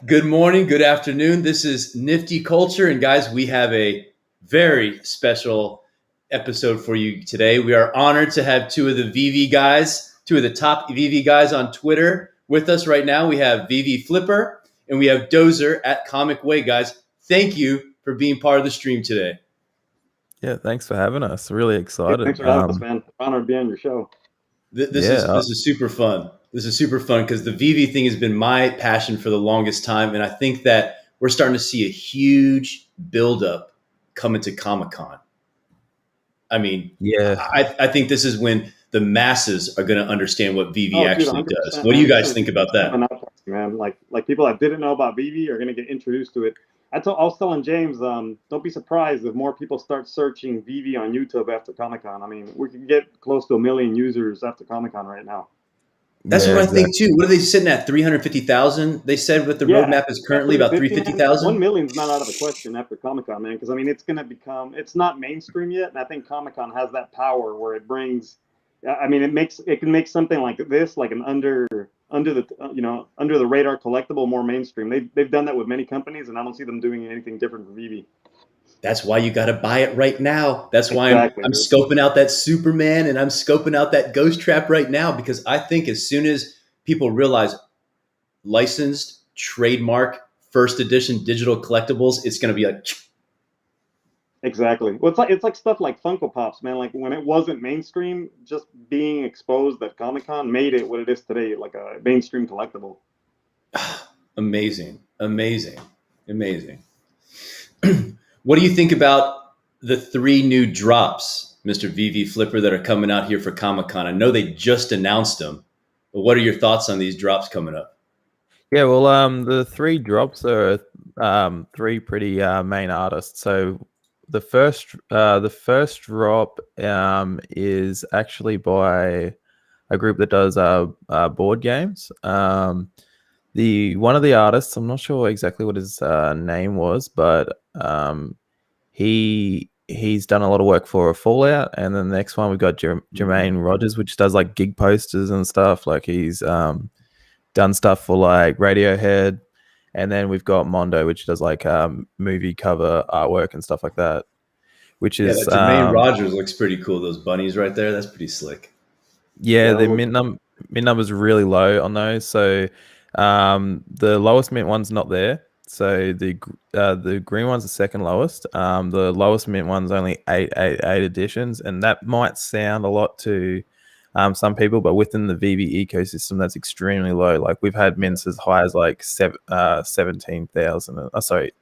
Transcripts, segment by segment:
Good morning, good afternoon. This is Nifty Culture, and guys, we have a very special episode for you today. We are honored to have two of the top VeVe guys on Twitter with us right now. We have VeVe Flipper and we have Dozer at Comic Way. Guys, thank you for being part of the stream today. Yeah, thanks for having us. Really excited. Thanks for having us, man. Honored to be on your show. This is super fun. This is super fun because the VeVe thing has been my passion for the longest time, and I think that we're starting to see a huge buildup coming to Comic-Con. I mean, I think this is when the masses are going to understand what VeVe actually does. What do you guys think about that? Man, like people that didn't know about VeVe are going to get introduced to it. I was telling James, don't be surprised if more people start searching VeVe on YouTube after Comic-Con. I mean, we can get close to 1 million users after Comic-Con right now. That's what I think too. What are they sitting at? 350,000? They said what the roadmap is currently about 350,000. 1 million's not out of the question after Comic-Con, man. Because I mean, it's going to become. It's not mainstream yet, and I think Comic-Con has that power where it brings. I mean, it can make something like this, like an under the radar collectible, more mainstream. They've done that with many companies, and I don't see them doing anything different for VeVe. That's why you got to buy it right now. That's why I'm scoping out that Superman and I'm scoping out that Ghost Trap right now, because I think as soon as people realize licensed, trademark, first edition digital collectibles, it's going to be like. Exactly. Well, it's like stuff like Funko Pops, man. Like when it wasn't mainstream, just being exposed at Comic-Con made it what it is today, like a mainstream collectible. Amazing. What do you think about the 3 new drops, Mr. VeVe Flipper, that are coming out here for Comic-Con? I know they just announced them, but what are your thoughts on these drops coming up? Yeah, well, the 3 drops are 3 pretty main artists. So the first drop is actually by a group that does board games. One of the artists, I'm not sure exactly what his name was, but he's done a lot of work for Fallout, and then the next one we've got Jermaine Rogers, which does like gig posters and stuff. Like he's done stuff for like Radiohead, and then we've got Mondo, which does like movie cover artwork and stuff like that. Which is Jermaine Rogers looks pretty cool. Those bunnies right there, that's pretty slick. Yeah, the mint number's really low on those. So the lowest mint one's not there. So the green one's the second lowest. The lowest mint one's only 888 editions, and that might sound a lot to some people, but within the VeVe ecosystem, that's extremely low. Like we've had mints as high as like 17,000.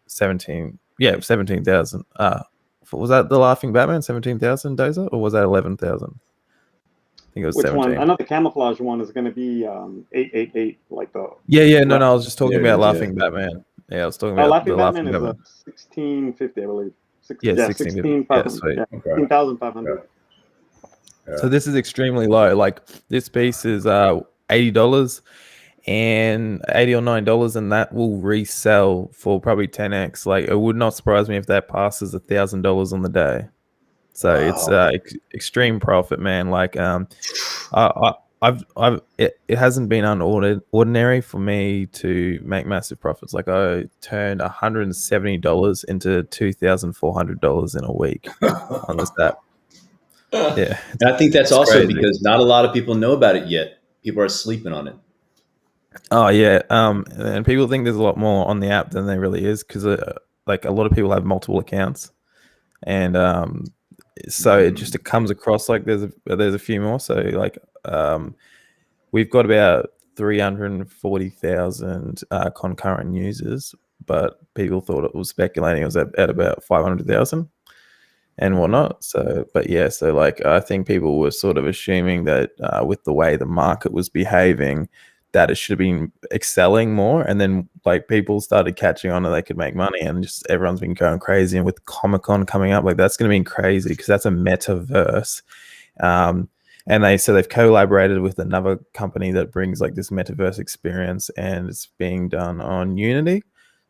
17,000. Was that the Laughing Batman 17,000 Dozer, or was that 11,000? I think it was 17. One? I know the camouflage one is going to be 888, like the. Yeah. No, I was just talking about Laughing Batman. Yeah, I was talking about Laughing Batman. Is 1650, I believe. 16,500. So this is extremely low. Like this piece is $80 and $80 or $90, and that will resell for probably 10x. Like it would not surprise me if that passes $1,000 on the day. So it's extreme profit, man. Like it hasn't been ordinary for me to make massive profits. Like I turned $170 into $2,400 in a week on this app. Yeah, and I think that's also crazy because not a lot of people know about it yet. People are sleeping on it. Oh yeah, and people think there's a lot more on the app than there really is, because like a lot of people have multiple accounts, and so it comes across like there's a few more. So like we've got about 340,000 concurrent users, but people thought it was speculating it was at about 500,000 and whatnot. So, but yeah, so like I think people were sort of assuming that with the way the market was behaving, that it should have been excelling more, and then like people started catching on and they could make money, and just everyone's been going crazy. And with Comic-Con coming up, like that's going to be crazy because that's a metaverse. And they've collaborated with another company that brings like this metaverse experience, and it's being done on Unity.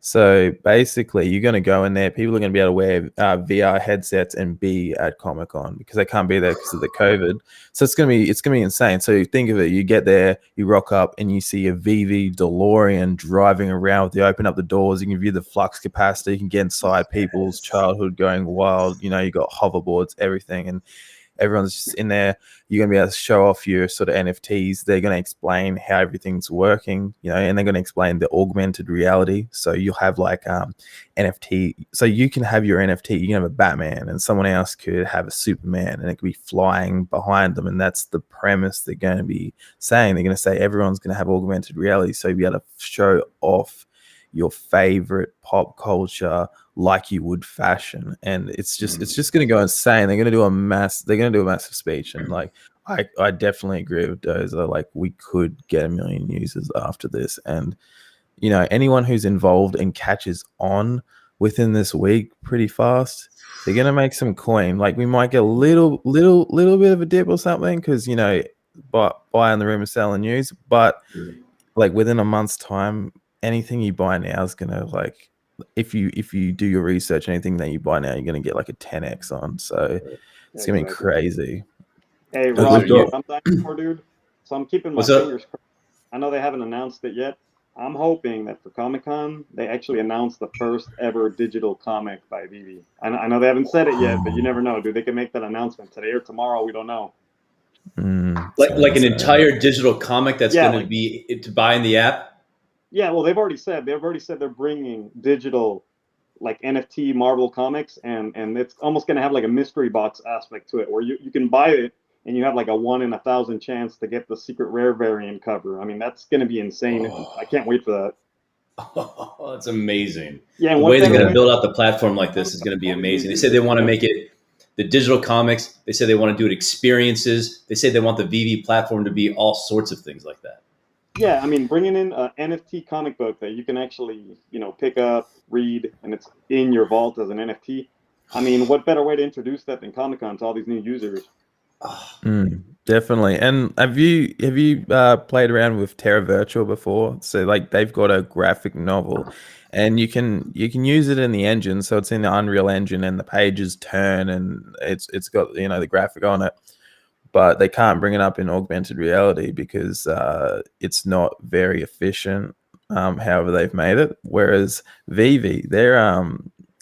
So basically, you're going to go in there. People are going to be able to wear VR headsets and be at Comic-Con because they can't be there because of the COVID. So it's going to be insane. So you think of it: you get there, you rock up, and you see a VeVe DeLorean driving around. You open up the doors, you can view the flux capacitor, you can get inside people's childhood going wild. You know, you got hoverboards, everything, and everyone's just in there. You're going to be able to show off your sort of NFTs. They're going to explain how everything's working, you know, and they're going to explain the augmented reality. So you'll have like NFT. So you can have your NFT, you can have a Batman, and someone else could have a Superman, and it could be flying behind them. And that's the premise they're going to be saying. They're going to say everyone's going to have augmented reality. So you'll be able to show off your favorite pop culture like you would fashion, and it's just going to go insane. They're going to do a massive speech, and like I definitely agree with Dozer. Like we could get 1 million users after this, and you know, anyone who's involved and catches on within this week pretty fast, they're going to make some coin. Like we might get a little bit of a dip or something because, you know, buy on the rumor, sell on news, but like within a month's time, anything you buy now is gonna, like, if you do your research, anything that you buy now, you're gonna get like a 10x on. So it's gonna be crazy. Hey, Rob, you know what I'm thankful for, dude? So I'm keeping my fingers crossed. I know they haven't announced it yet. I'm hoping that for Comic-Con, they actually announce the first ever digital comic by VeVe. I know they haven't said it yet, but you never know, dude. They can make that announcement today or tomorrow. We don't know. Like an entire digital comic that's going to be to buy in the app. Yeah, well, they've already said they're bringing digital, like NFT Marvel comics, and it's almost going to have like a mystery box aspect to it, where you can buy it and you have like a 1 in 1,000 chance to get the secret rare variant cover. I mean, that's going to be insane. I can't wait for that. Oh, that's amazing. Yeah, the way they're going to build out the platform like this is going to be amazing. They say they want to make it the digital comics. They say they want to do it experiences. They say they want the VeVe platform to be all sorts of things like that. Yeah, I mean, bringing in an NFT comic book that you can actually, you know, pick up, read, and it's in your vault as an NFT. I mean, what better way to introduce that than Comic-Con to all these new users? Definitely. And have you played around with Terra Virtual before? So like they've got a graphic novel, and you can use it in the engine. So it's in the Unreal Engine, and the pages turn, and it's got, you know, the graphic on it. But they can't bring it up in augmented reality because it's not very efficient. However, they've made it. Whereas VeVe, they're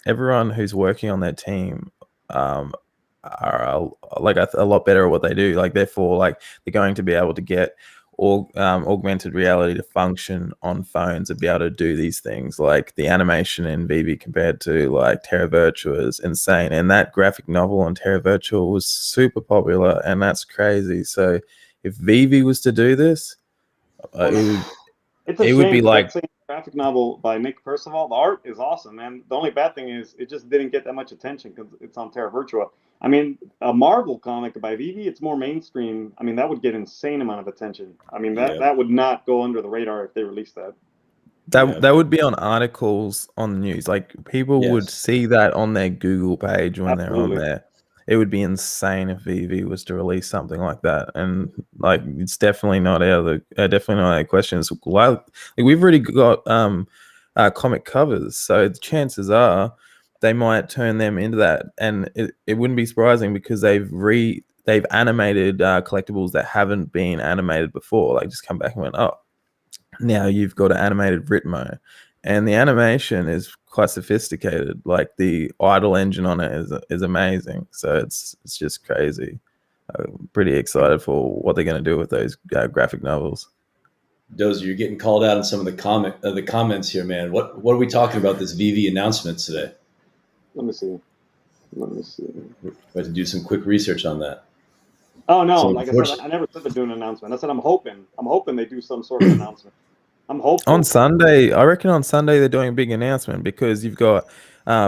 everyone who's working on their team are like a lot better at what they do. Like therefore, like they're going to be able to get augmented reality to function on phones and be able to do these things. Like the animation in VeVe compared to like Terra Virtual is insane, and that graphic novel on Terra Virtual was super popular, and that's crazy. So if VeVe was to do this, it would be like graphic novel by Nick Percival. The art is awesome, man. The only bad thing is it just didn't get that much attention because it's on Terra Virtua. I mean, a Marvel comic by VeVe, it's more mainstream. I mean, that would get insane amount of attention. I mean, that would not go under the radar if they released that. That would be on articles on the news. Like people would see that on their Google page when they're on there. It would be insane if VeVe was to release something like that, and like it's definitely not out of the questions. Like we've already got comic covers, so the chances are they might turn them into that, and it wouldn't be surprising because they've animated collectibles that haven't been animated before. Like just come back and went, oh, now you've got an animated Ritmo. And the animation is quite sophisticated. Like the idle engine on it is amazing. So it's just crazy. I'm pretty excited for what they're going to do with those graphic novels. Dozer, you're getting called out in some of the comments here, man. What are we talking about this VeVe announcement today? Let me see. We have to do some quick research on that. Oh no! So like I said, I never said they're doing an announcement. I said I'm hoping they do some sort of announcement. I'm hoping on Sunday. I reckon on Sunday they're doing a big announcement because you've got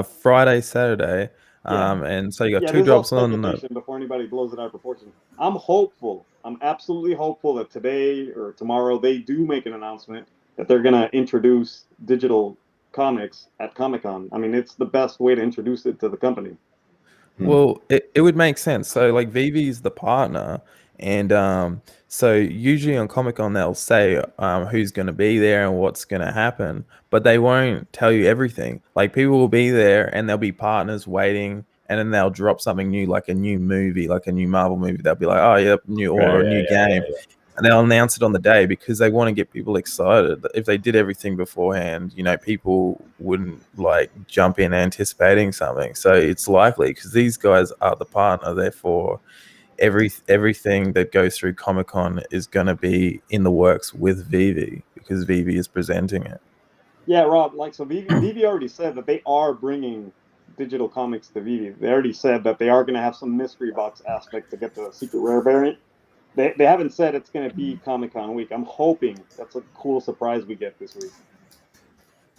Friday, Saturday, and so you got two drops on before anybody blows it out of proportion. I'm hopeful. I'm absolutely hopeful that today or tomorrow they do make an announcement that they're going to introduce digital comics at Comic-Con. I mean, it's the best way to introduce it to the company. Well, it would make sense. So like VeVe is the partner, And so usually on Comic-Con they'll say who's going to be there and what's going to happen, but they won't tell you everything. Like people will be there and there'll be partners waiting, and then they'll drop something new, like a new movie, like a new Marvel movie. They'll be like, oh yeah, new, or a new game. And they'll announce it on the day because they want to get people excited. If they did everything beforehand, people wouldn't like jump in anticipating something. So it's likely, because these guys are the partner, therefore everything that goes through Comic-Con is going to be in the works with VeVe, because VeVe is presenting it. Yeah, Rob, so VeVe already said that they are bringing digital comics to VeVe. They already said that they are going to have some mystery box aspect to get the secret rare variant. They haven't said it's going to be Comic-Con week. I'm hoping that's a cool surprise we get this week.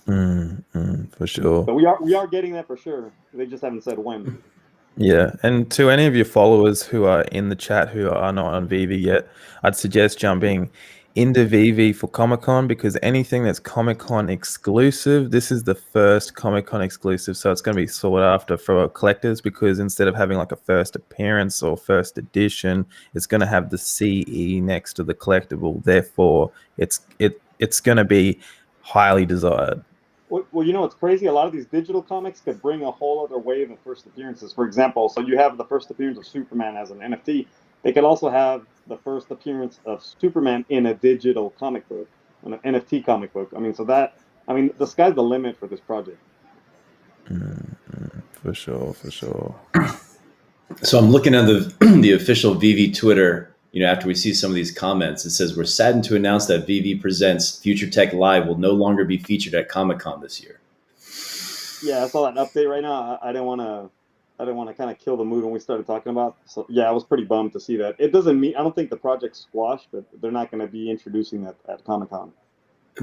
For sure. But we are getting that for sure. They just haven't said when. Yeah, and to any of your followers who are in the chat who are not on VeVe yet, I'd suggest jumping into VeVe for Comic-Con, because anything that's Comic-Con exclusive, this is the first Comic-Con exclusive, so it's going to be sought after for collectors, because instead of having like a first appearance or first edition, it's going to have the CE next to the collectible. Therefore, it's going to be highly desired. Well, it's crazy. A lot of these digital comics could bring a whole other wave of first appearances. For example, so you have the first appearance of Superman as an NFT. They could also have the first appearance of Superman in a digital comic book, an NFT comic book. The sky's the limit for this project. For sure. So I'm looking at the official VeVe Twitter. After we see some of these comments, it says, "We're saddened to announce that VeVe Presents Future Tech Live will no longer be featured at Comic-Con this year." Yeah, I saw that update right now. I didn't want to kind of kill the mood when we started talking about. So yeah, I was pretty bummed to see that. It doesn't mean I don't think the project's squashed, but they're not going to be introducing that at Comic-Con.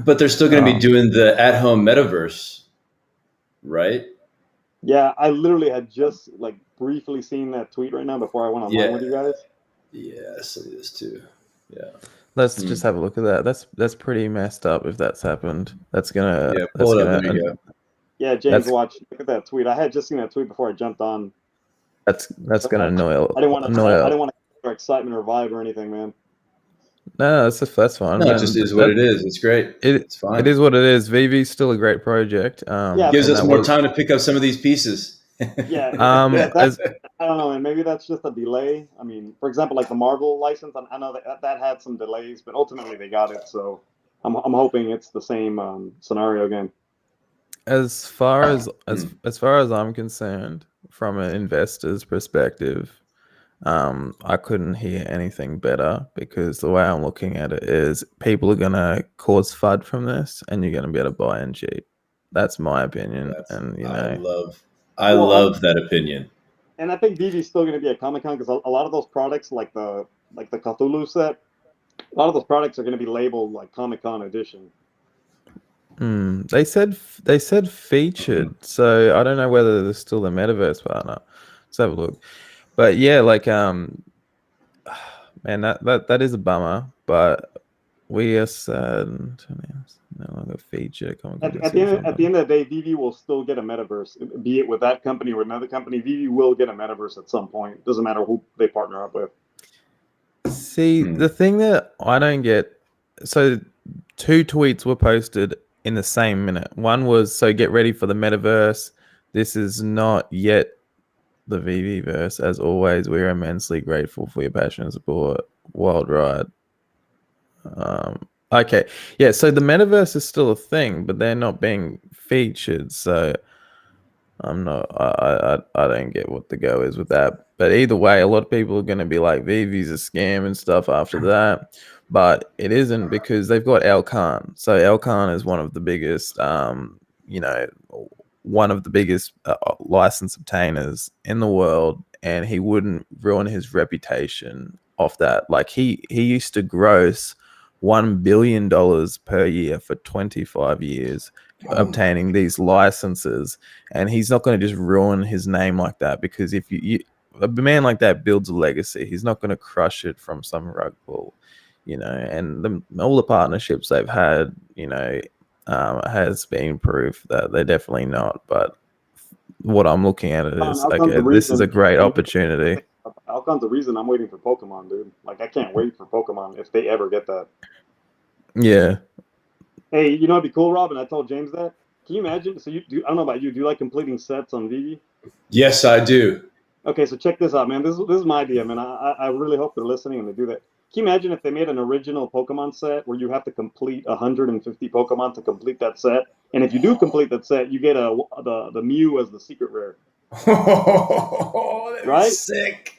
But they're still going to be doing the at-home metaverse, right? Yeah, I literally had just briefly seen that tweet right now before I went online with you guys. Yeah, I see this too. Yeah. Let's just have a look at that. That's pretty messed up if that's happened. That's gonna. Yeah, pull it up. There you go. Yeah, James, look at that tweet. I had just seen that tweet before I jumped on. That's gonna annoy. I didn't want to get excitement or vibe or anything, man. No, that's fine. No, it just is what it is. It's great. It's fine. It is what it is. VeVe's still a great project. Gives us more time to pick up some of these pieces. Yeah. I don't know, and maybe that's just a delay. I mean, for example, like the Marvel license, I know that had some delays, but ultimately they got it. So I'm hoping it's the same scenario again. As far as I'm concerned, from an investor's perspective, I couldn't hear anything better, because the way I'm looking at it is people are gonna cause FUD from this, and you're gonna be able to buy in cheap. That's my opinion, I love that opinion. And I think VeVe's still going to be at Comic-Con, because a lot of those products, like the Cthulhu set, a lot of those products are going to be labeled like Comic-Con edition. They said featured, so I don't know whether they're still the metaverse partner. Let's have a look. But yeah, man, that is a bummer. But we are sad no longer feature. At the end of the day, VeVe will still get a metaverse, be it with that company or another company. VeVe will get a metaverse at some point. Doesn't matter who they partner up with. See, the thing that I don't get, so 2 tweets were posted in the same minute. One was, "So get ready for the metaverse. This is not yet the VeVe-verse. As always, we are immensely grateful for your passion and support. Wild ride." Okay, yeah. So the metaverse is still a thing, but they're not being featured. So I'm not. I don't get what the go is with that. But either way, a lot of people are going to be like, VeVe's a scam and stuff after that. But it isn't, because they've got El Khan. So El Khan is one of the biggest, license obtainers in the world, and he wouldn't ruin his reputation off that. Like he used to gross $1 billion per year for 25 years obtaining these licenses, and he's not going to just ruin his name like that, because if a man like that builds a legacy, he's not going to crush it from some rug pull, and all the partnerships they've had, has been proof that they're definitely not. But what I'm looking at it is, okay, this is a great opportunity. Comic-Con's the reason I'm waiting for Pokemon, dude. Like, I can't wait for Pokemon if they ever get that. Yeah. Hey, you know what'd be cool, Rob? And I told James that. Can you imagine? So you do. I don't know about you. Do you like completing sets on VeVe? Yes, I do. Okay, so check this out, man. This is my idea, man. I really hope they're listening and they do that. Can you imagine if they made an original Pokemon set where you have to complete 150 Pokemon to complete that set? And if you do complete that set, you get the Mew as the secret rare. Oh, that'd Right? be sick.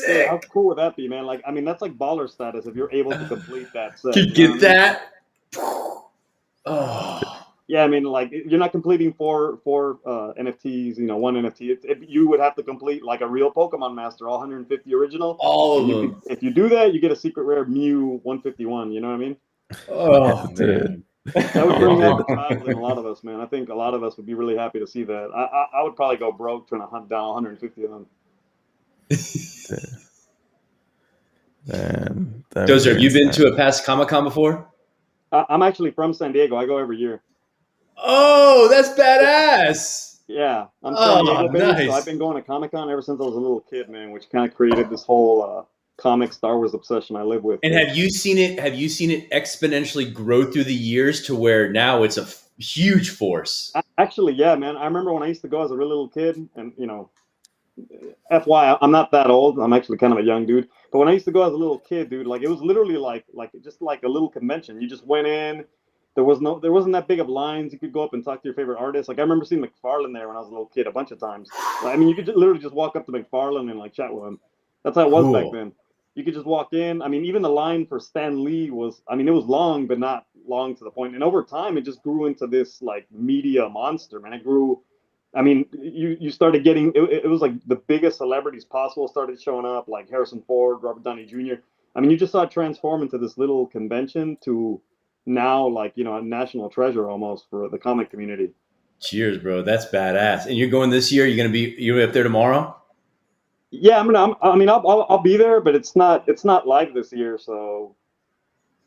Dude, how Sick. cool would that be, man? Like, I mean, that's like baller status if you're able to complete that set. Could You know get what I mean? that. Oh. Yeah, I mean, like you're not completing four NFTs, you know, one NFT. You would have to complete like a real Pokemon Master, all 150 original. All of And them. if you do that, you get a secret rare Mew 151. You know what I mean? Oh, Dude. man. That would bring Yeah, out the child in a lot of us, man. I think a lot of us would be really happy to see that. I would probably go broke trying to hunt down 150 of them. Man, Dozer, have you been to a past Comic-Con before? I'm actually from San Diego. I go every year. Oh, that's badass. Yeah, I'm San Oh, Diego based, so nice. I've been going to Comic-Con ever since I was a little kid, man, which kind of created this whole comic Star Wars obsession I live with. And have you seen it? Have you seen it exponentially grow through the years to where now it's a huge force? Actually, yeah, man. I remember when I used to go as a real little kid, and you know, FYI, I'm not that old. I'm actually kind of a young dude. But when I used to go as a little kid, dude, like it was literally like just like a little convention. You just went in. There wasn't that big of lines. You could go up and talk to your favorite artist. Like I remember seeing McFarlane there when I was a little kid a bunch of times. Like, I mean, you could literally just walk up to McFarlane and like chat with him. That's how it was back then. You could just walk in. I mean, even the line for Stan Lee was, I mean, it was long, but not long to the point. And over time, it just grew into this like media monster, man. It grew. I mean, you started getting it was like the biggest celebrities possible started showing up, like Harrison Ford, Robert Downey Jr. I mean, you just saw it transform into this little convention to now, like, you know, a national treasure almost for the comic community. Cheers, bro. That's badass. And you're going this year? You're up there tomorrow? Yeah, I'll be there, but it's not live this year, so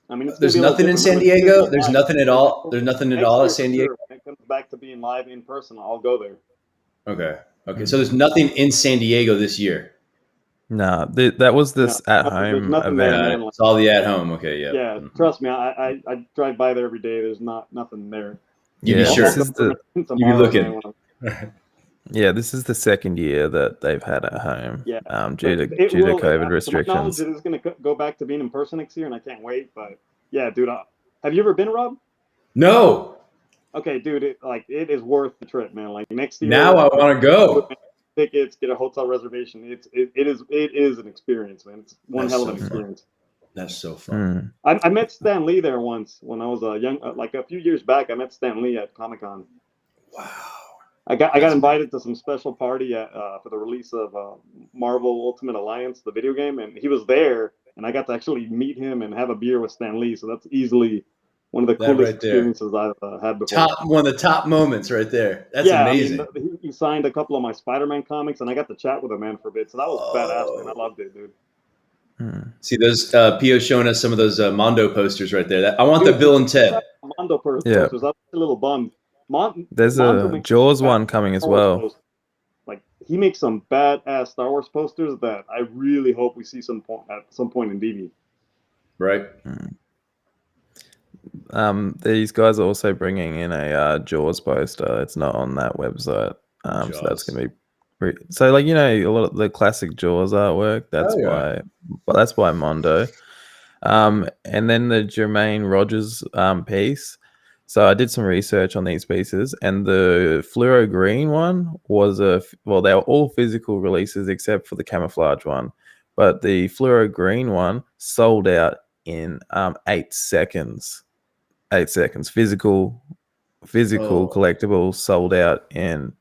I mean, it's There's nothing in San Diego. There's nothing at all. There's nothing at all at San Diego. When it comes back to being live in person, I'll go there. Okay. So there's nothing in San Diego this year. No, that was this at home nothing event. there, man. It's all the at home. Okay, yeah. Yeah, trust me, I drive by there every day. There's nothing there. You Yeah, be sure. this is the- You be looking. Yeah, this is the second year that they've had at home. Yeah, due to COVID restrictions. To my knowledge, it is going to go back to being in person next year, and I can't wait. But yeah, dude, have you ever been, Rob? No. Okay, dude, it is worth the trip, man. Like next year, Now I want to go. Tickets, get a hotel reservation. It is an experience, man. It's one hell of an experience. That's so fun. I met Stan Lee there once when I was young, like a few years back. I met Stan Lee at Comic-Con. Wow. I got invited to some special party for the release of Marvel Ultimate Alliance, the video game, and he was there, and I got to actually meet him and have a beer with Stan Lee. So that's easily one of the coolest experiences I've had before. One of the top moments right there. That's amazing. I mean, he signed a couple of my Spider-Man comics, and I got to chat with him, man, for a bit. So that was badass, man. I loved it, dude. See those Pio showing us some of those Mondo posters right there. I want the Bill and Ted. Mondo posters. I was a little bummed. There's a Jaws one coming as well. Like he makes some badass Star Wars posters that I really hope we see at some point in VeVe. Right. These guys are also bringing in a Jaws poster. It's not on that website, so that's gonna be so. Like, you know, a lot of the classic Jaws artwork. That's by Mondo. And then the Jermaine Rogers piece. So I did some research on these pieces, and the fluoro green one was they were all physical releases except for the camouflage one. But the fluoro green one sold out in 8 seconds. 8 seconds. Physical collectible sold out in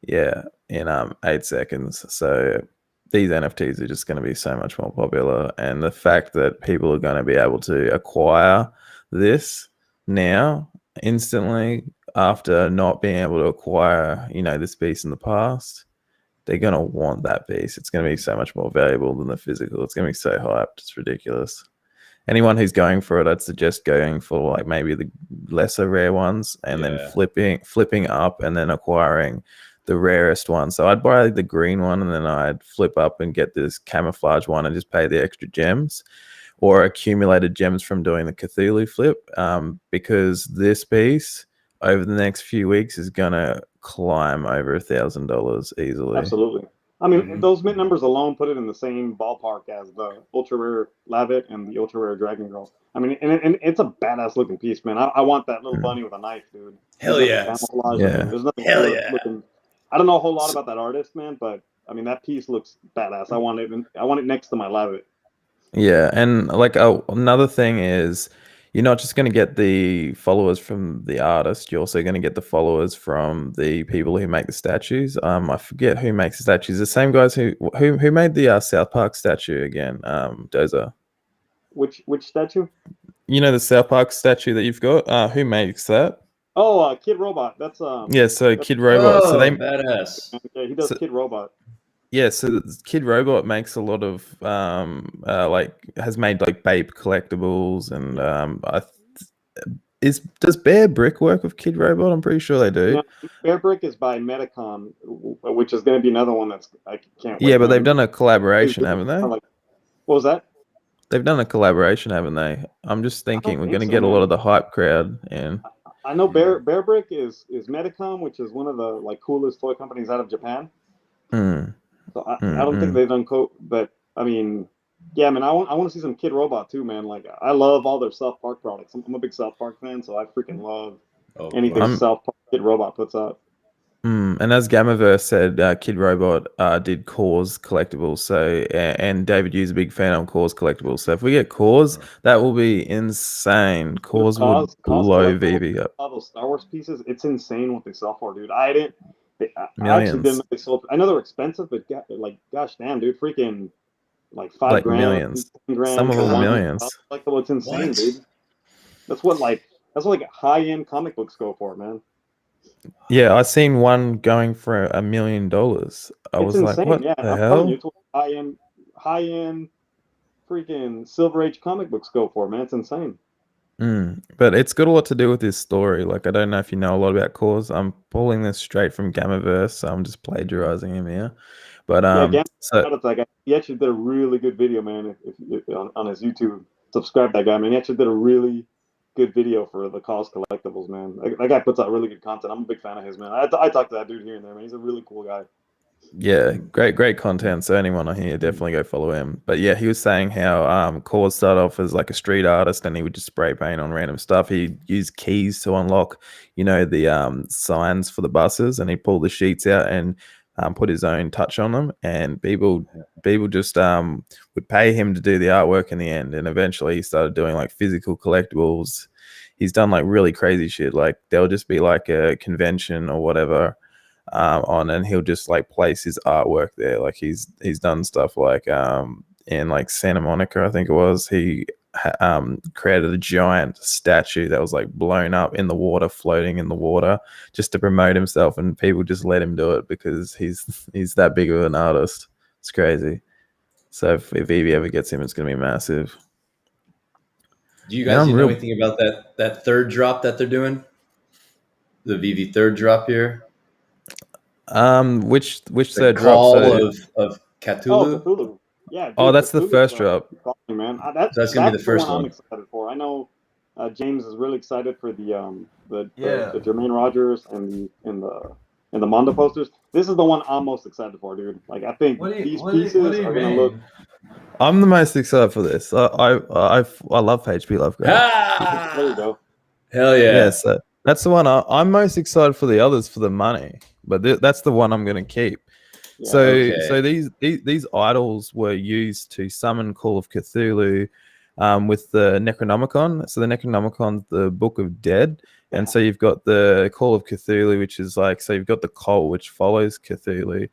8 seconds. So these NFTs are just going to be so much more popular, and the fact that people are going to be able to acquire this now instantly after not being able to acquire, you know, this piece in the past, they're going to want that piece. It's going to be so much more valuable than the physical. It's going to be so hyped. It's ridiculous. Anyone who's going for it, I'd suggest going for like maybe the lesser rare ones and then flipping up and then acquiring the rarest one. So I'd buy the green one, and then I'd flip up and get this camouflage one and just pay the extra gems, or accumulated gems from doing the Cthulhu flip, because this piece over the next few weeks is gonna climb over $1,000 easily. Absolutely. I mean, those mint numbers alone put it in the same ballpark as the ultra rare Lavit and the ultra rare Dragon Girl. I mean, and it's a badass looking piece, man. I want that little bunny with a knife, dude. Hell yeah. Camouflage. Yeah. I mean, there's nothing Hell cooler yeah. looking. I don't know a whole lot about that artist, man, but I mean, that piece looks badass. I want it next to my Lavit. Yeah, and like another thing is, you're not just going to get the followers from the artist, you're also going to get the followers from the people who make the statues. I forget who makes the statues. The same guys who made the South Park statue again, Dozer. Which statue? You know the South Park statue that you've got? Who makes that? Oh, Kid Robot. That's Yeah, so Kid Robot. Oh, So they badass. Yeah, he does So- Kid Robot. Yeah, so Kid Robot makes a lot of like has made like Bape collectibles, and does Bear Brick work with Kid Robot? I'm pretty sure they do. No, Bear Brick is by Metacon, which is going to be another one that's I can't wait. Yeah, but man. they've done a collaboration, haven't they? Like, what was that? They've done a collaboration, haven't they? I'm just thinking we're think going to so, get a lot man. of the hype crowd in. I know Bear Brick is Metacom, which is one of the like coolest toy companies out of Japan. Hmm. So I don't think they've done but I mean, yeah, man, I want to see some Kid Robot too, man. Like I love all their South Park products. I'm a big South Park fan, so I freaking love anything I'm- South Park Kid Robot puts out. And as Gamaverse said, Kid Robot did Cause Collectibles. So and David Yu's a big fan of Cause Collectibles. So if we get Cause, that will be insane. Cause would blow VeVe up. All those Star Wars pieces, it's insane what they sell for, dude. I actually Millions. didn't know they sold. I know they're expensive, but like, gosh damn, dude, freaking like $5 Like grand, millions. 10 grand, Some of them for one millions. collectible. It's insane, What? dude. That's what high end comic books go for, man. Yeah, I seen one going for $1 million. I It's was insane. like, what Yeah, the I'm hell? telling you, it's what high end freaking Silver Age comic books go for, man. It's insane. But it's got a lot to do with this story. Like, I don't know if you know a lot about Cause. I'm pulling this straight from Gamaverse, so I'm just plagiarizing him here. But Yeah, so shout out to that guy. He actually did a really good video, man. If on his YouTube, subscribe to that guy, man. He actually did a really good video for the Cause Collectibles, man. That guy puts out really good content. I'm a big fan of his, man. I talk to that dude here and there, man. He's a really cool guy. yeah, great content. So anyone on here, definitely go follow him. But yeah, he was saying how Cause started off as like a street artist, and he would just spray paint on random stuff. He'd use keys to unlock, the signs for the buses, and he'd pull the sheets out and put his own touch on them. And people just would pay him to do the artwork in the end. And eventually he started doing like physical collectibles. He's done like really crazy shit. Like there'll just be like a convention or whatever on, and he'll just like place his artwork there. Like he's done stuff like in like Santa Monica, I think it was. He created a giant statue that was like blown up in the water, floating in the water, just to promote himself, and people just let him do it because he's that big of an artist. It's crazy. So if VeVe ever gets him, it's gonna be massive. Do you guys know anything about that third drop that they're doing? The VeVe third drop here. Which The third drop? call So, of Cthulhu. Oh, Cthulhu. Yeah. Dude, oh, that's the Cthulhu's first drop. man. That's gonna be the first one one. I'm excited for. I know James is really excited for the Yeah. Jermaine Rogers and the Mondo posters. This is the one I'm most excited for, dude. Like I think these pieces are gonna look. I'm the most excited for this. I love HP Lovecraft. Ah! There you go. Hell yeah. Yeah, so that's the one I'm most excited for. The others for the money, but that's the one I'm going to keep. Yeah, So these idols were used to summon Call of Cthulhu with the Necronomicon. So the Necronomicon's the Book of Dead, and so you've got the Call of Cthulhu, which is like, so you've got the cult which follows Cthulhu,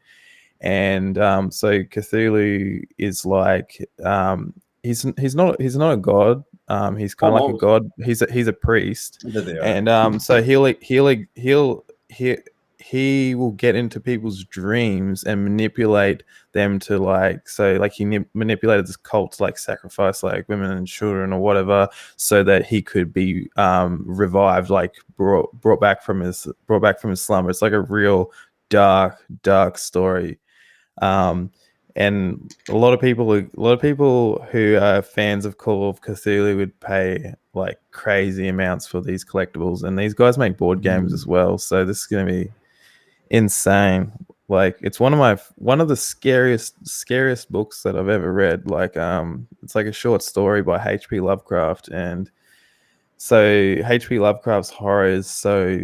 and so Cthulhu is like he's not a god. He's kind of like a god. He's a priest, and so he will get into people's dreams and manipulate them to he manipulated this cult to like sacrifice like women and children or whatever, so that he could be revived, like brought back from his slumber. It's like a real dark story. And a lot of people who are fans of Call of Cthulhu would pay like crazy amounts for these collectibles, and these guys make board games as well. So this is going to be insane. Like, it's one of the scariest books that I've ever read. Like, it's like a short story by H.P. Lovecraft, and so H.P. Lovecraft's horror is so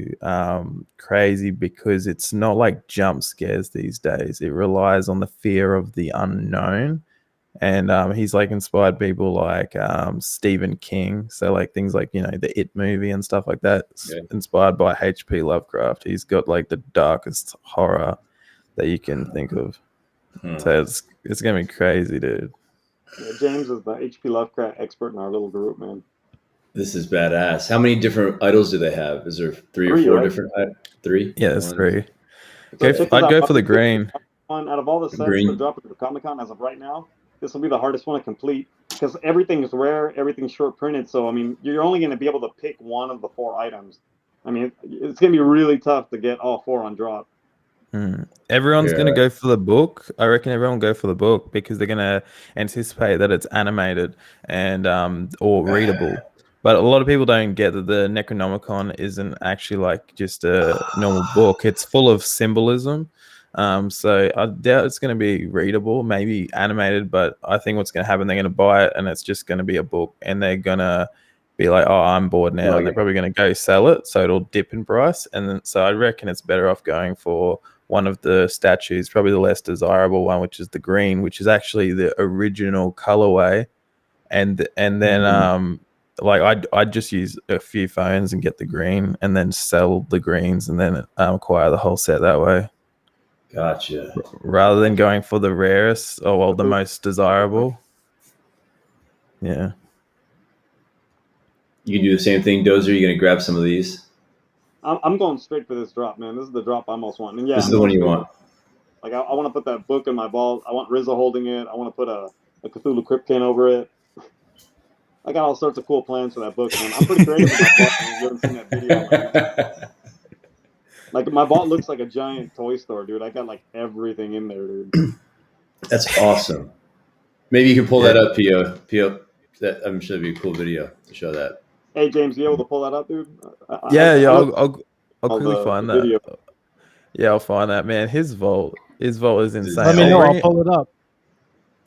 crazy because it's not like jump scares these days. It relies on the fear of the unknown, and he's like inspired people like Stephen King. So like things like, you know, the It movie and stuff like that. Yeah. Inspired by H.P. Lovecraft. He's got like the darkest horror that you can think of. So it's gonna be crazy, dude. Yeah, James is the H.P. Lovecraft expert in our little group, man. This is badass. How many different idols do they have? Is there three or four right? different? Three? Yeah, there's three. So I'd go for the green. One out of all the sets Green. that drop at the Comic-Con as of right now, this will be the hardest one to complete because everything is rare, everything's short printed. So I mean, you're only going to be able to pick one of the 4 items. I mean, it's going to be really tough to get all 4 on drop. Everyone's going to go for the book. I reckon everyone will go for the book because they're going to anticipate that it's animated and or readable. But a lot of people don't get that the Necronomicon isn't actually like just a normal book. It's full of symbolism. So I doubt it's going to be readable, maybe animated, but I think what's going to happen, they're going to buy it and it's just going to be a book, and they're going to be like, oh, I'm bored now. And they're probably going to go sell it, so it'll dip in price. And then, so I reckon it's better off going for one of the statues, probably the less desirable one, which is the green, which is actually the original colorway. And then like I'd just use a few phones and get the green, and then sell the greens, and then acquire the whole set that way. Gotcha. Rather than going for the rarest, or well, the most desirable. Yeah. You can do the same thing, Dozer. You gonna grab some of these? I'm going straight for this drop, man. This is the drop I almost want. And yeah, This is the one you want. Like I want to put that book in my vault. I want Rizzo holding it. I want to put a Cthulhu Crypt can over it. I got all sorts of cool plans for that book, man. I'm pretty creative with my vault. You haven't seen that video. Like, my vault looks like a giant toy store, dude. I got like everything in there, dude. That's awesome. Maybe you can pull that up, Pio. That, I'm sure it'd be a cool video to show that. Hey, James, you able to pull that up, dude? I'll quickly find that. Video. Yeah, I'll find that, man. His vault is insane. Let me know. I'll pull it up.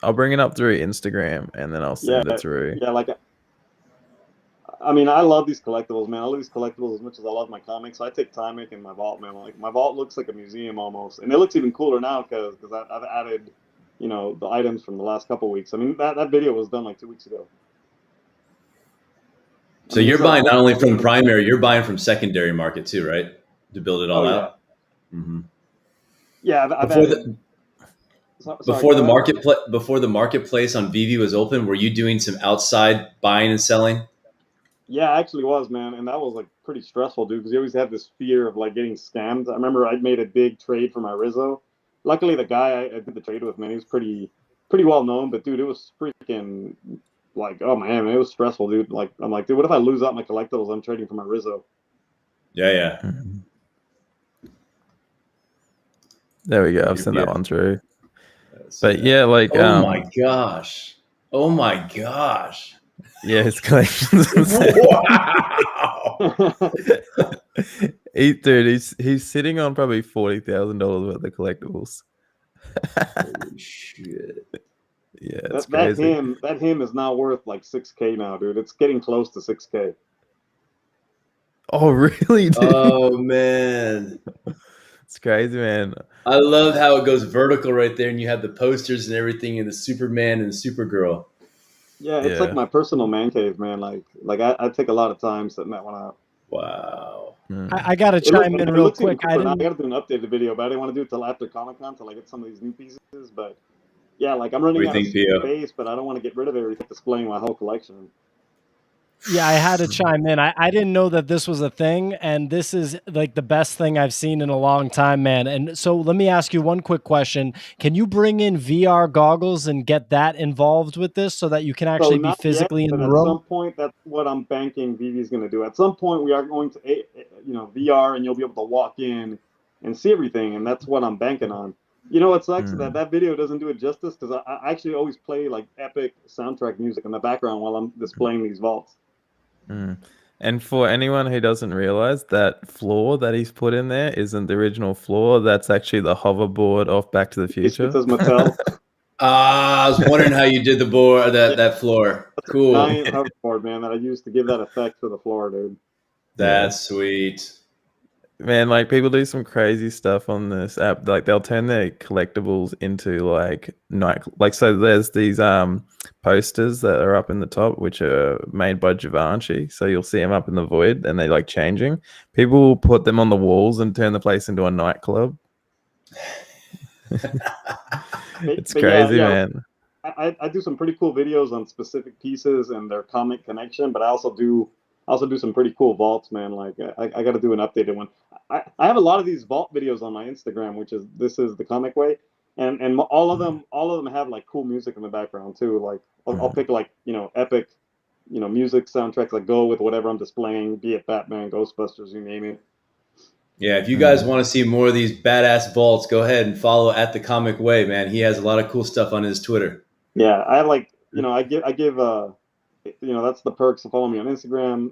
I'll bring it up through Instagram, and then I'll send it through. Yeah, like, I mean, I love these collectibles, man. I love these collectibles as much as I love my comics. So I take time making my vault, man. Like, my vault looks like a museum almost, and it looks even cooler now because I've added, you know, the items from the last couple of weeks. I mean, that video was done like 2 weeks ago. So you're buying not only from primary, you're buying from secondary market too, right? To build it all out. Mm-hmm. Yeah, before the marketplace on VeVe was open, were you doing some outside buying and selling? Yeah, I actually was, man, and that was like pretty stressful, dude, because you always have this fear of like getting scammed. I remember I made a big trade for my Rizzo. Luckily, the guy I did the trade with, man, he was pretty well known, but dude, it was freaking like, oh man, it was stressful, dude. Like, I'm like, dude, what if I lose out my collectibles? I'm trading for my Rizzo. Yeah. There we go. I've sent that one through. But yeah, like, oh my gosh. Yeah, his collection's wow. He's sitting on probably $40,000 worth of collectibles. Holy shit. Yeah, that's crazy. That him is now worth like 6K now, dude. It's getting close to 6K. Oh, really, dude? Oh man. It's crazy, man. I love how it goes vertical right there, and you have the posters and everything, and the Superman and the Supergirl. Yeah, it's like my personal man cave, man. Like I take a lot of time setting that one up. Wow. I got to chime in real quick. I got to do an updated video, but I didn't want to do it till after Comic-Con till I get some of these new pieces. But yeah, like I'm running out of space, but I don't want to get rid of everything, displaying my whole collection. Yeah, I had to chime in. I didn't know that this was a thing, and this is like the best thing I've seen in a long time, man. And so let me ask you one quick question. Can you bring in VR goggles and get that involved with this so that you can actually be physically in the room? At some point, that's what I'm banking VeVe is going to do. At some point, we are going to, VR, and you'll be able to walk in and see everything, and that's what I'm banking on. You know what sucks? That video doesn't do it justice, because I actually always play like epic soundtrack music in the background while I'm displaying these vaults. And for anyone who doesn't realize, that floor that he's put in there isn't the original floor. That's actually the hoverboard off Back to the Future. It says Mattel. I was wondering how you did the board, that floor. That's Cool. a giant hoverboard, man, that I used to give that effect for the floor, dude. That's sweet. Man, like people do some crazy stuff on this app. Like they'll turn their collectibles into like so there's these posters that are up in the top, which are made by Givenchy. So you'll see them up in the void and they like changing. People will put them on the walls and turn the place into a nightclub. It's crazy, man. I do some pretty cool videos on specific pieces and their comic connection, but I also do some pretty cool vaults, man. Like I got to do an updated one. I have a lot of these vault videos on my Instagram, this is the comic way, and all of them have like cool music in the background too. Like I'll pick like epic music soundtracks that go with whatever I'm displaying, be it Batman, Ghostbusters, you name it. Yeah, if you guys want to see more of these badass vaults, go ahead and follow at the Comic Way, man. He has a lot of cool stuff on his Twitter. Yeah, I like I give that's the perks of following me on Instagram.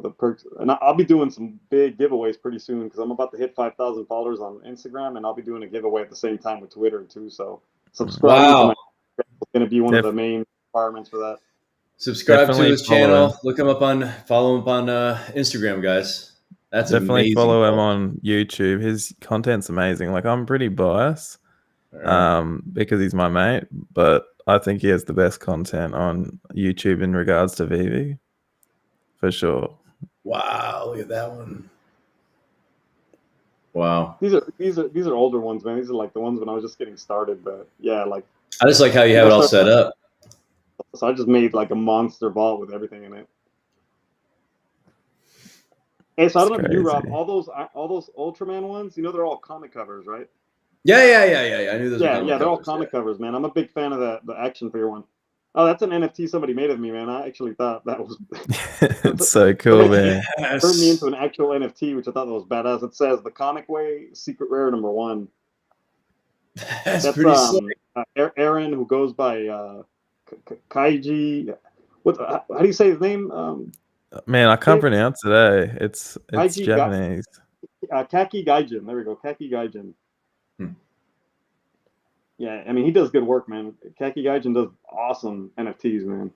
The perks, and I'll be doing some big giveaways pretty soon, because I'm about to hit 5,000 followers on Instagram, and I'll be doing a giveaway at the same time with Twitter too. So subscribing to my is going to be one of the main requirements for that. Subscribe to his channel. Look him up follow him up on Instagram, guys. That's definitely amazing. Follow him on YouTube. His content's amazing. Like I'm pretty biased, because he's my mate, but I think he has the best content on YouTube in regards to VeVe, for sure. Wow, look at that one. Wow. These are older ones, man. These are like the ones when I was just getting started, but yeah, like I just like how you have it all set up. So I just made like a monster vault with everything in it. Hey, so I don't know if you, Rob, all those Ultraman ones, they're all comic covers, right? Yeah. I knew those. Yeah, they're all comic covers, man. I'm a big fan of the action figure one. Oh, that's an NFT somebody made of me, man. I actually thought that was it's so cool, man. Turned me into an actual NFT, which I thought that was badass. It says the Comic Way Secret Rare #1. That's pretty sick. Aaron, who goes by Kaiji. How do you say his name? Man, I can't pronounce it. It's Japanese. Kaki Gaijin. There we go. Kaki Gaijin. Yeah, I mean, he does good work, man. Kaki Gaijin does awesome NFTs, man.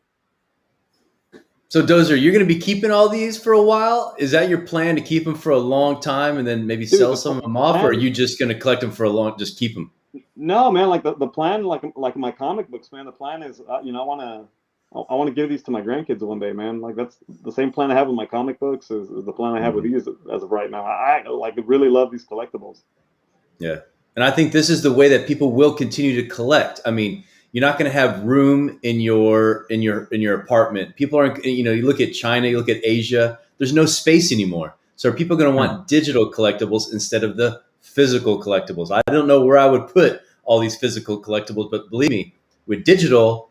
So, Dozer, you're going to be keeping all these for a while? Is that your plan, to keep them for a long time and then maybe sell some of them off, or are you just going to collect them for just keep them? No, man. Like the plan, like my comic books, man. The plan is, I want to give these to my grandkids one day, man. Like that's the same plan I have with my comic books is the plan I have with these as of right now. I really love these collectibles. Yeah. And I think this is the way that people will continue to collect. I mean, you're not going to have room in your apartment. People aren't, you look at China, you look at Asia, there's no space anymore. So are people going to want digital collectibles instead of the physical collectibles? I don't know where I would put all these physical collectibles, but believe me, with digital,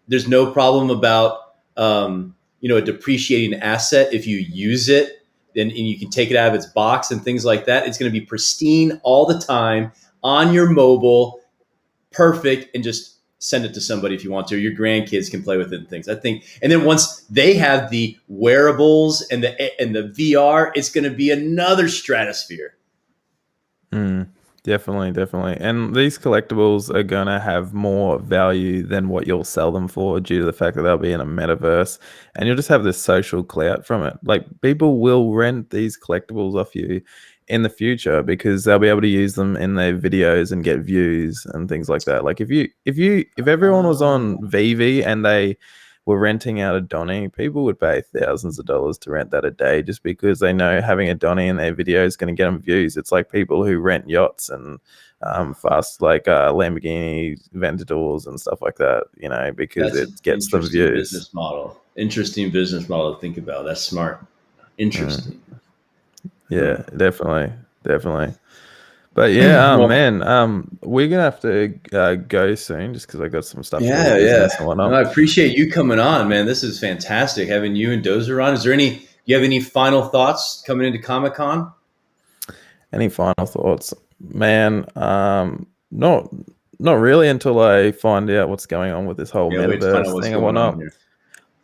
there's no problem about, a depreciating asset. If you use it, then and you can take it out of its box and things like that. It's going to be pristine all the time on your mobile, perfect, and just send it to somebody if you want to. Or your grandkids can play with it and things. I think, and then once they have the wearables and the VR, it's going to be another stratosphere. Definitely. And these collectibles are going to have more value than what you'll sell them for, due to the fact that they'll be in a metaverse, and you'll just have this social clout from it. Like people will rent these collectibles off you in the future because they'll be able to use them in their videos and get views and things like that. Like if everyone was on VeVe and they were renting out a Donnie, people would pay thousands of dollars to rent that a day, just because they know having a Donnie in their video is going to get them views. It's like people who rent yachts and Lamborghini Aventadors and stuff like that, because it gets them views. Interesting business model to think about. That's smart. Interesting. Yeah, definitely. But yeah, we're gonna have to go soon, just because I got some stuff. Yeah. No, I appreciate you coming on, man. This is fantastic having you and Dozer on. Do you have any final thoughts coming into Comic-Con? Any final thoughts? Man, not really until I find out what's going on with this whole Yeah, wait to find out metaverse what's thing and going on whatnot. here.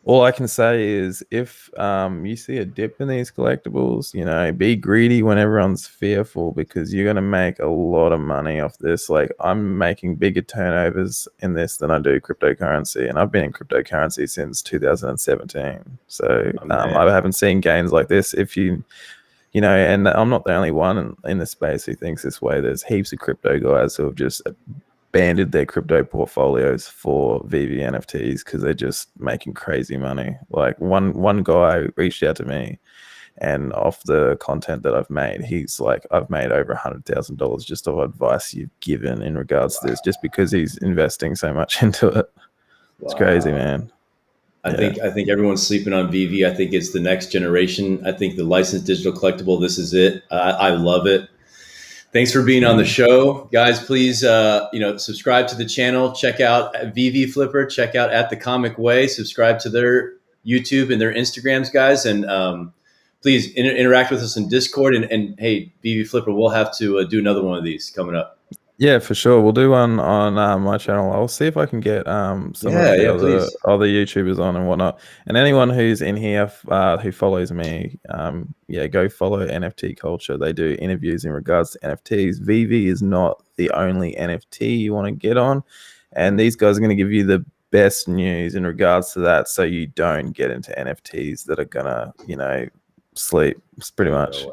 All I can say is if you see a dip in these collectibles, be greedy when everyone's fearful, because you're going to make a lot of money off this. Like, I'm making bigger turnovers in this than I do cryptocurrency, and I've been in cryptocurrency since 2017. So Oh, man. I haven't seen gains like this. If and I'm not the only one in the space who thinks this way. There's heaps of crypto guys who have just banded their crypto portfolios for VeVe NFTs because they're just making crazy money. Like one guy reached out to me, and off the content that I've made, he's like, I've made over $100,000 just of advice you've given in regards to this, just because he's investing so much into it. It's crazy, man. I think everyone's sleeping on VeVe. I think it's the next generation. I think the licensed digital collectible. This is it. I love it. Thanks for being on the show, guys. Please, subscribe to the channel. Check out VeVe Flipper. Check out At the Comic Way. Subscribe to their YouTube and their Instagrams, guys. And please interact with us in Discord. And hey, VeVe Flipper, we'll have to do another one of these coming up. Yeah, for sure. We'll do one on my channel. I'll see if I can get some of the other YouTubers on and whatnot. And anyone who's in here who follows me, go follow NFT Culture. They do interviews in regards to NFTs. VeVe is not the only NFT you want to get on, and these guys are going to give you the best news in regards to that, so you don't get into NFTs that are gonna, sleep. It's pretty much,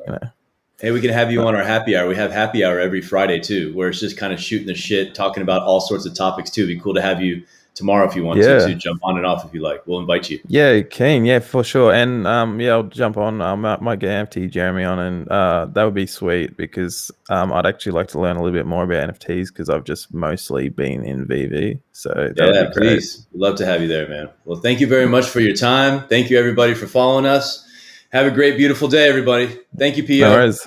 Hey, we can have you on our happy hour. We have happy hour every Friday too, where it's just kind of shooting the shit, talking about all sorts of topics too. It'd be cool to have you tomorrow if you want to jump on and off if you like. We'll invite you. Yeah, keen. Yeah, for sure. And I'll jump on. I might get NFT Jeremy on, and that would be sweet, because I'd actually like to learn a little bit more about NFTs, because I've just mostly been in VeVe. So that would be please. We'd love to have you there, man. Well, thank you very much for your time. Thank you, everybody, for following us. Have a great, beautiful day, everybody. Thank you, P.O. No worries.